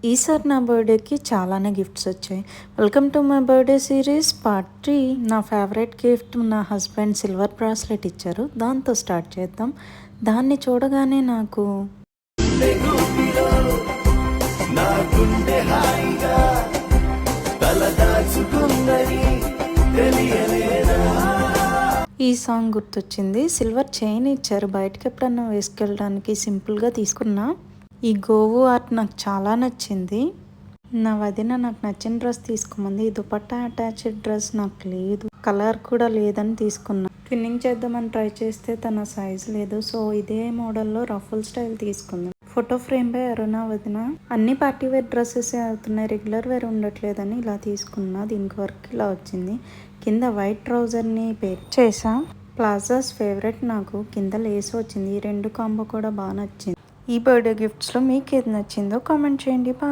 ఈసారి నా బర్త్డేకి చాలానే గిఫ్ట్స్ వచ్చాయి. Welcome to my birthday series part 3. నా ఫేవరెట్ గిఫ్ట్ నా హస్బెండ్ సిల్వర్ బ్రాస్లెట్ ఇచ్చారు. దాంతో స్టార్ట్ చేద్దాం. దాన్ని చూడగానే నాకు ఈ సాంగ్ గుర్తొచ్చింది. సిల్వర్ చైన్ ఇచ్చారు. బయటకి ఎప్పుడన్నా వేసుకెళ్ళడానికి సింపుల్గా తీసుకున్నా. ఈ గోవు ఆర్ట్ నాకు చాలా నచ్చింది. నా వదిన నాకు నచ్చిన డ్రెస్ తీసుకోమంది. ఈ దుపట్టా అటాచ్డ్ డ్రెస్ నాకు లేదు, కలర్ కూడా లేదని తీసుకున్నా. ట్విన్నింగ్ చేద్దామని ట్రై చేస్తే తన సైజ్ లేదు. సో ఇదే మోడల్లో రఫుల్ స్టైల్ తీసుకుందాం. ఫోటో ఫ్రేమ్ బై అరుణ వదిన. అన్ని పార్టీ వేర్ డ్రెస్సెస్ అవుతున్నాయి, రెగ్యులర్ వేర్ ఉండట్లేదని ఇలా తీసుకున్నా. దీనికి వర్క్ ఇలా వచ్చింది. కింద వైట్ ట్రౌజర్ని పేర్ చేసా. ప్లాజాస్ ఫేవరెట్ నాకు. కింద లేస్ వచ్చింది. ఈ రెండు కాంబో కూడా బాగా నచ్చింది. ఈ బర్త్డే గిఫ్ట్స్లో మీకు ఏది నచ్చిందో కామెంట్ చేయండి. బాయ్.